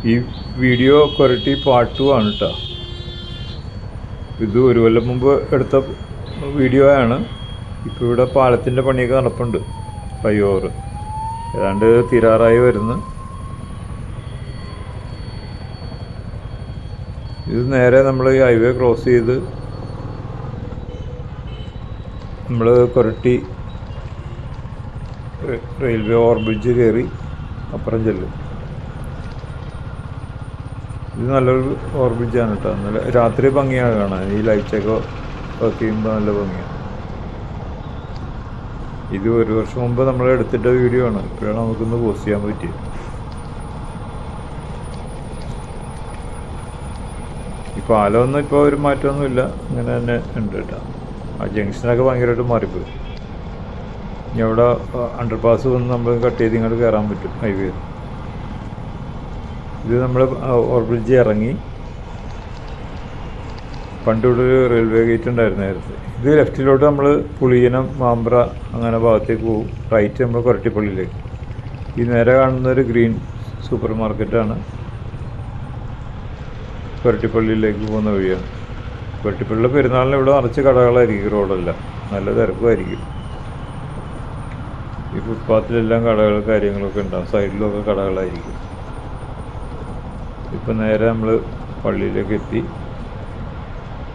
ഈ video Koratty part 2 ആണ് കേട്ടോ. ഇത് ഒരു കൊല്ലം മുമ്പ് എടുത്ത വീഡിയോ ആണ്. ഇപ്പോൾ ഇവിടെ പാലത്തിൻ്റെ പണിയൊക്കെ നടപ്പുണ്ട്. ഫ്ലൈ ഓവർ ഏതാണ്ട് തീരാറായി വരുന്നു. ഇത് നേരെ നമ്മൾ ഈ ഹൈവേ ക്രോസ് ചെയ്ത് നമ്മൾ കൊരട്ടി റെയിൽവേ ഓവർബ്രിഡ്ജ് കയറി അപ്പുറം ചെല്ലും. ഇത് നല്ലൊരു ഓവർബ്രിഡ്ജാണ് കേട്ടോ. നല്ല രാത്രി ഭംഗിയാണ് കാണാൻ. ഈ ലൈറ്റൊക്കെ വർക്ക് ചെയ്യുമ്പോൾ നല്ല ഭംഗിയാണ്. ഇത് ഒരു വർഷം മുമ്പ് നമ്മൾ എടുത്തിട്ട വീഡിയോ ആണ്. ഇപ്പോഴാണ് നമുക്കൊന്ന് പോസ്റ്റ് ചെയ്യാൻ പറ്റിയത്. ഈ പാലമൊന്നും ഇപ്പോൾ ഒരു മാറ്റമൊന്നുമില്ല, ഇങ്ങനെ തന്നെ ഉണ്ട് കേട്ടോ. ആ ജംഗ്ഷനൊക്കെ ഭയങ്കരമായിട്ട് മാറിപ്പോയി. ഇനി അവിടെ അണ്ടർപാസ് വന്ന് നമ്മൾ കട്ട് ചെയ്ത് ഇങ്ങോട്ട് കയറാൻ പറ്റും ഹൈവേ. ഇത് നമ്മൾ ഓവർബ്രിഡ്ജ് ഇറങ്ങി. പണ്ട് ഇവിടെ ഒരു റെയിൽവേ ഗേറ്റ് ഉണ്ടായിരുന്നു നേരത്തെ. ഇത് ലെഫ്റ്റിലോട്ട് നമ്മൾ പുളിയനം മാമ്പ്ര അങ്ങനെ ഭാഗത്തേക്ക് പോകും. റൈറ്റ് നമ്മൾ കൊരട്ടിപ്പള്ളിയിലേക്ക്. ഈ നേരെ കാണുന്നൊരു ഗ്രീൻ സൂപ്പർ മാർക്കറ്റാണ്. കൊരട്ടിപ്പള്ളിയിലേക്ക് പോകുന്ന വഴിയാണ്. കൊരട്ടിപ്പള്ളിയിലെ പെരുന്നാളിന് ഇവിടെ നിറച്ച് കടകളായിരിക്കും. ഈ റോഡെല്ലാം നല്ല തിരക്കുമായിരിക്കും. ഈ ഫുട്പാത്തിലെല്ലാം കടകൾ കാര്യങ്ങളൊക്കെ ഉണ്ടാകും. സൈഡിലൊക്കെ കടകളായിരിക്കും. ഇപ്പം നേരെ നമ്മൾ പള്ളിയിലേക്ക് എത്തി.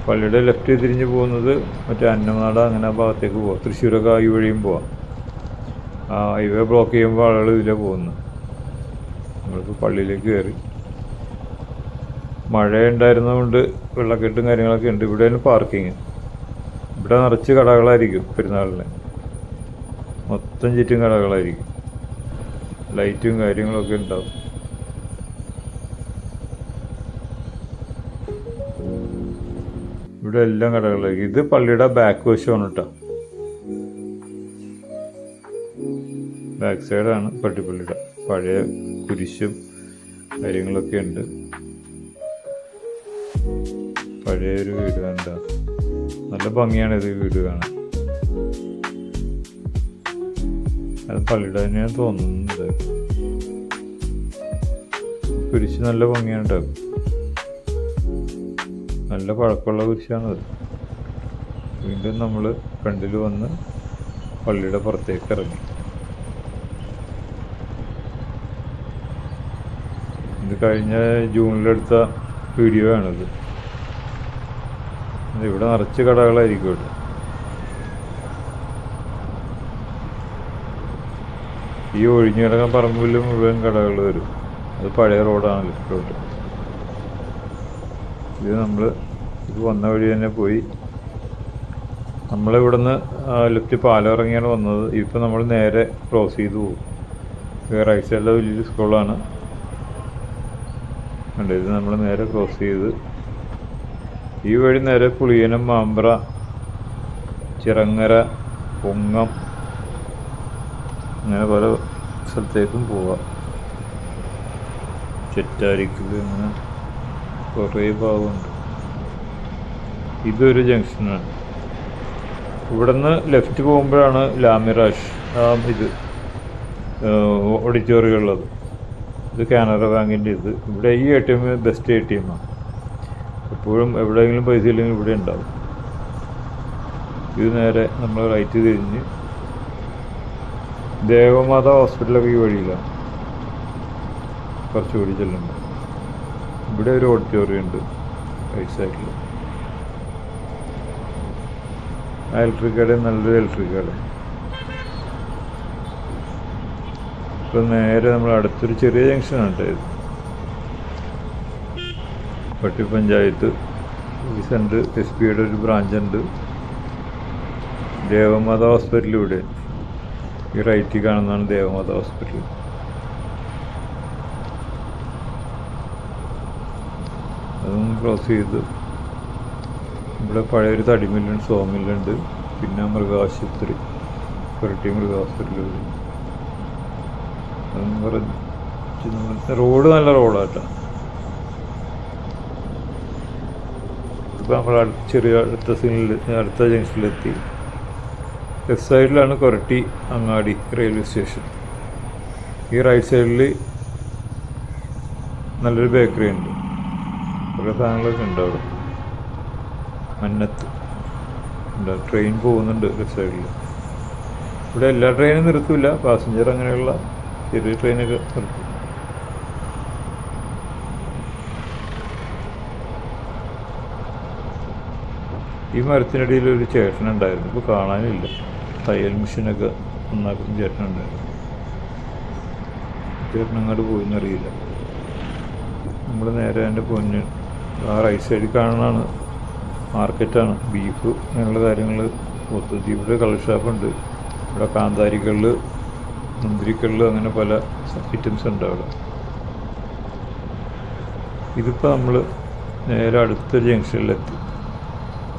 പള്ളിയുടെ ലെഫ്റ്റ് തിരിഞ്ഞ് പോകുന്നത് മറ്റേ അന്നമനാട് അങ്ങനെ ഭാഗത്തേക്ക് പോവാം. തൃശ്ശൂരൊക്കെ ഈ വഴിയും പോവാം. ആ ഹൈവേ ബ്ലോക്ക് ചെയ്യുമ്പോൾ ആളുകൾ ഇതിലേ പോകുന്നു. നമ്മളിപ്പോൾ പള്ളിയിലേക്ക് കയറി. മഴ ഉണ്ടായിരുന്നതുകൊണ്ട് വെള്ളക്കെട്ടും കാര്യങ്ങളൊക്കെ ഉണ്ട്. ഇവിടെയാണ് പാർക്കിങ്. ഇവിടെ നിറച്ച് കടകളായിരിക്കും. പെരുന്നാളിന് മൊത്തം ചുറ്റും കടകളായിരിക്കും. ലൈറ്റും കാര്യങ്ങളൊക്കെ ഉണ്ടാവും. ഇവിടെ എല്ലാം കടകളായിരിക്കും. ഇത് പള്ളിയുടെ ബാക്ക് വശമാണ് കേട്ടോ. ബാക്ക് സൈഡാണ് പള്ളിയുടെ. പഴയ കുരിശും കാര്യങ്ങളൊക്കെ ഉണ്ട്. പഴയൊരു വീട് കണ്ട നല്ല ഭംഗിയാണ് ഇത് വീട് കാണാൻ. അത് പള്ളിയുടെ തന്നെയാണ് തോന്നുന്നത്. കുരിശ് നല്ല ഭംഗിയാണ് ഉണ്ടാകും. നല്ല പഴക്കമുള്ള കുരിശാണത്. വീണ്ടും നമ്മൾ ഫ്രണ്ടിൽ വന്ന് പള്ളിയുടെ പുറത്തേക്ക് ഇറങ്ങി. ഇത് കഴിഞ്ഞ ജൂണിലെടുത്ത വീഡിയോ ആണിത്. ഇവിടെ നിറച്ച് കടകളായിരിക്കും. ഇവിടെ ഈ ഒഴിഞ്ഞു കിടക്കാൻ പറമ്പിൽ മുഴുവൻ കടകൾ വരും. അത് പഴയ റോഡാണ് ലെഫ്റ്റിലോട്ട്. ഇത് നമ്മൾ ഇത് വന്ന വഴി തന്നെ പോയി. നമ്മളിവിടുന്ന് ലെഫ്റ്റ് പാലം ഇറങ്ങിയാണ് വന്നത്. ഇപ്പം നമ്മൾ നേരെ ക്രോസ് ചെയ്ത് പോകും. റൈറ്റ് സൈഡിലെ വലിയൊരു സ്കൂളാണ്. ഉണ്ട്. ഇത് നമ്മൾ നേരെ ക്രോസ് ചെയ്ത് ഈ വഴി നേരെ പുളിയനം മാമ്പ്ര ചിറങ്ങര പൊങ്ങം അങ്ങനെ പല സ്ഥലത്തേക്കും പോവാം. ചെറ്റാരിക്കൽ അങ്ങനെ കുറേ ഭാഗമുണ്ട്. ഇതൊരു ജംഗ്ഷനാണ്. ഇവിടുന്ന് ലെഫ്റ്റ് പോകുമ്പോഴാണ് ലാമിറാഷ് ഇത് ഓഡിറ്റോറിയം ഉള്ളത്. ഇത് കാനറ ബാങ്കിൻ്റെ ഇത്. ഇവിടെ ഈ ATM ബെസ്റ്റ് ATM ആണ്. എപ്പോഴും എവിടെയെങ്കിലും പൈസ ഇല്ലെങ്കിൽ ഇവിടെ ഉണ്ടാവും. ഇത് നേരെ നമ്മൾ റൈറ്റ് തിരിഞ്ഞ് ദേവമാതാ ഹോസ്പിറ്റലൊക്കെ ഈ വഴിയിലാണ്. കുറച്ചുകൂടി ചെല്ലുമ്പോൾ ഇവിടെ ഒരു ഓഡിറ്റോറിയം ഉണ്ട് റൈറ്റ് സൈഡിൽ. ഇലക്ട്രിക് കട, നല്ലൊരു ഇലക്ട്രിക് കട. ഇപ്പം നേരെ നമ്മൾ അടുത്തൊരു ചെറിയ ജംഗ്ഷനാണ് കേട്ടോ ഇത്. പട്ടി പഞ്ചായത്ത് ഓഫീസുണ്ട്. SBIയുടെ ഒരു ബ്രാഞ്ചുണ്ട്. ദേവമാതാ ഹോസ്പിറ്റൽ ഇവിടെ ഈ റൈറ്റിൽ കാണുന്നതാണ് ദേവമാതാ ഹോസ്പിറ്റൽ. അതും ക്രോസ് ചെയ്ത് ഇവിടെ പഴയൊരു തടിമില്ലുണ്ട്, സോമില്ലുണ്ട്. പിന്നെ മൃഗാശുപത്രി, കൊരട്ടി മൃഗാശുപത്രി. അതും പറഞ്ഞ് റോഡ് നല്ല റോഡാട്ടോ. ഇപ്പോൾ നമ്മൾ അടുത്ത ജംഗ്ഷനിലെത്തി. ലെഫ്റ്റ് സൈഡിലാണ് കൊരട്ടി അങ്ങാടി റെയിൽവേ സ്റ്റേഷൻ. ഈ റൈറ്റ് സൈഡിൽ നല്ലൊരു ബേക്കറി ഉണ്ട്, കുറേ സാധനങ്ങളൊക്കെ ഉണ്ട് അവിടെ. മന്നത്ത് ഉണ്ട്, ട്രെയിൻ പോകുന്നുണ്ട് ലെഫ്റ്റ് സൈഡിൽ. ഇവിടെ എല്ലാ ട്രെയിനും നിർത്തില്ല, പാസഞ്ചർ അങ്ങനെയുള്ള ചെറിയ ട്രെയിനൊക്കെ നിർത്തും. ഈ മരത്തിനിടയിൽ ഒരു ചേട്ടനുണ്ടായിരുന്നു, ഇപ്പോൾ കാണാനില്ല. തയ്യൽ മെഷീനൊക്കെ നന്നാക്കുന്ന ചേട്ടനുണ്ടായിരുന്നു. ചേട്ടൻ അങ്ങോട്ട് പോയിന്നറിയില്ല. നമ്മൾ നേരെ എൻ്റെ പൊന്ന് ആ റൈറ്റ് സൈഡിൽ കാണുന്നതാണ് മാർക്കറ്റാണ്. ബീഫ് അങ്ങനെയുള്ള കാര്യങ്ങൾ മൊത്തത്തിൽ. ഇവിടെ കളർ ഷാപ്പുണ്ട്, ഇവിടെ കാന്താരിക്കള്ള്, മുന്തിരിക്കള്ള്, അങ്ങനെ പല ഐറ്റംസ് ഉണ്ട് അവിടെ. ഇതിപ്പോൾ നമ്മൾ നേരെ അടുത്ത ജംഗ്ഷനിലെത്തി.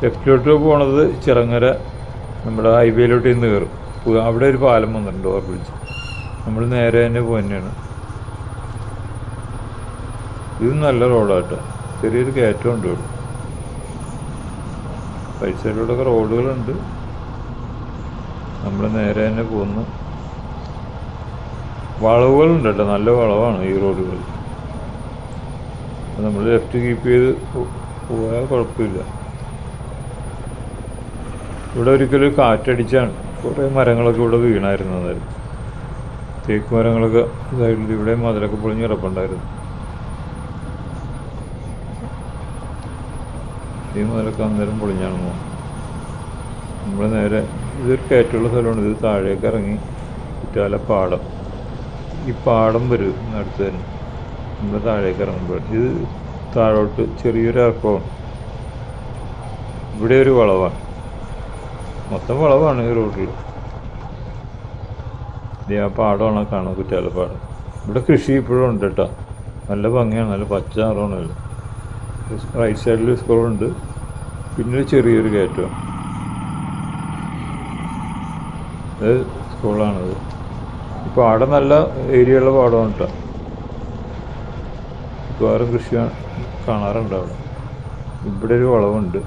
ലെഫ്റ്റിലോട്ട് പോണത് ചിറങ്ങര നമ്മുടെ ഹൈവേയിലോട്ട് ഇന്ന് കയറും. അവിടെ ഒരു പാലം വന്നിട്ടുണ്ട്, ഓവർ ബ്രിഡ്ജ്. നമ്മൾ നേരെ തന്നെ തന്നെയാണ്. ഇത് നല്ല റോഡാട്ടോ, ചെറിയൊരു കയറ്റമുണ്ട് ഇവിടെ. റൈറ്റ് സൈഡിലൂടെയൊക്കെ റോഡുകളുണ്ട്. നമ്മൾ നേരെ തന്നെ പോകുന്നു. വളവുകളുണ്ട് കേട്ടോ, നല്ല വളവാണ് ഈ റോഡുകൾ. നമ്മൾ ലെഫ്റ്റ് കീപ്പ് ചെയ്ത് പോയാൽ കുഴപ്പമില്ല. ഇവിടെ ഒരിക്കലും കാറ്റടിച്ചാണ് കുറേ മരങ്ങളൊക്കെ ഇവിടെ വീണായിരുന്നു. അതായിരുന്നു തേക്ക് മരങ്ങളൊക്കെ ഇതായിരുന്നു. ഇവിടെ മതിലൊക്കെ പൊളിഞ്ഞ് കിടപ്പുണ്ടായിരുന്നു. ഈ മതിലൊക്കെ അന്നേരം പൊളിഞ്ഞാണ് പോകുന്നത്. നമ്മൾ നേരെ ഇതൊരു കയറ്റമുള്ള സ്ഥലമാണ്. ഇത് താഴേക്ക് ഇറങ്ങി കുറ്റാല പാടം, ഈ പാടം വരും അടുത്ത് തന്നെ. നമ്മൾ താഴേക്ക് ഇറങ്ങുമ്പോൾ ഇത് താഴോട്ട് ചെറിയൊരു ഇറക്കമാണ്. ഇവിടെ ഒരു വളവാണ്, മൊത്തം വളവാണ് ഈ റോഡിൽ. ഇത് ആ പാടമാണ് കാണാൻ, കുറ്റാലപ്പാടം. ഇവിടെ കൃഷി ഇപ്പോഴും ഉണ്ട് കേട്ടോ, നല്ല ഭംഗിയാണ്, നല്ല പച്ച നിറമാണല്ലോ. റൈറ്റ് സൈഡിൽ സ്കൂളുണ്ട്, പിന്നെ ചെറിയൊരു കയറ്റമാണ്. അത് സ്കൂളാണത്. ഈ പാടം നല്ല ഏരിയയുള്ള പാടമാണ് കേട്ടോ. മിക്കവാറും കൃഷി കാണാറുണ്ട് അവിടെ. ഇവിടെ ഒരു വളവുണ്ട്.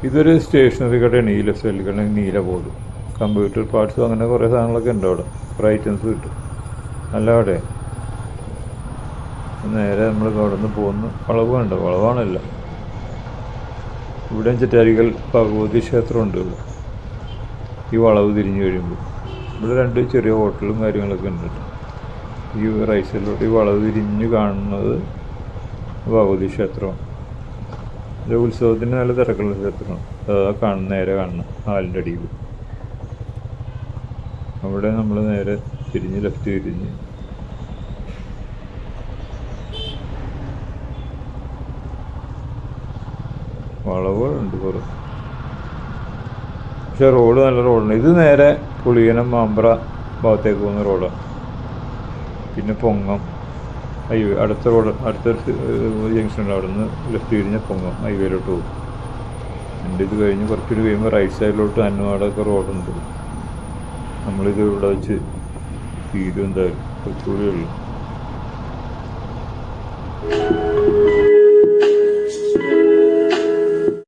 ഇതൊരു സ്റ്റേഷനറി കടയാണ്. ഈ ലെഫ്റ്റ് സൈഡിൽ കട നീല ബോർഡ്. കമ്പ്യൂട്ടർ പാർട്സും അങ്ങനെ കുറേ സാധനങ്ങളൊക്കെ ഉണ്ട് അവിടെ. കുറേ ഐറ്റംസ് കിട്ടും, നല്ല കടയാണ്. നേരെ നമ്മൾ അവിടെ നിന്ന് പോകുന്നു. വളവ് കണ്ടോ, വളവാണല്ല. ഇവിടെ ചിറ്റാരിക്കൽ ഭഗവതി ക്ഷേത്രമുണ്ട് ഇവിടെ. ഈ വളവ് തിരിഞ്ഞ് കഴിയുമ്പോൾ ഇവിടെ രണ്ട് ചെറിയ ഹോട്ടലും കാര്യങ്ങളൊക്കെ ഉണ്ട്. ഈ റൈറ്റ് സൈഡിലോട്ട് ഈ വളവ് തിരിഞ്ഞ് കാണുന്നത് ഭഗവതി ക്ഷേത്രമാണ്. ഇത് ഉത്സവത്തിന് നല്ല തിരക്കുള്ള ക്ഷേത്രമാണ്. കാണുന്ന നേരെ കാണുന്ന ആലിൻ്റെ അടിയിൽ. അവിടെ നമ്മൾ നേരെ തിരിഞ്ഞ് ലെഫ്റ്റ് തിരിഞ്ഞ് വളവുകളുണ്ട് കുറേ. പക്ഷെ റോഡ് നല്ല റോഡാണ്. ഇത് നേരെ പുളിയനം മാമ്പ്ര ഭാഗത്തേക്ക് പോകുന്ന റോഡാണ്. പിന്നെ പൊങ്ങം ഹൈവേ, അടുത്ത റോഡ്, അടുത്തൊരു ജംഗ്ഷൻ ഉണ്ട്, അവിടെ നിന്ന് ലെഫ്റ്റ് തിരിഞ്ഞ പൊങ്ങം ഹൈവേയിലോട്ട് പോകും. എൻ്റെ ഇത് കഴിഞ്ഞ് കുറച്ചൊരു കഴിയുമ്പോൾ റൈറ്റ് സൈഡിലോട്ട് അന്നവാടൊക്കെ റോഡുണ്ട്. നമ്മളിത് ഇവിടെ വെച്ച് തീരും എന്തായാലും കുറച്ചുകൂടിയേ ഉള്ളൂ.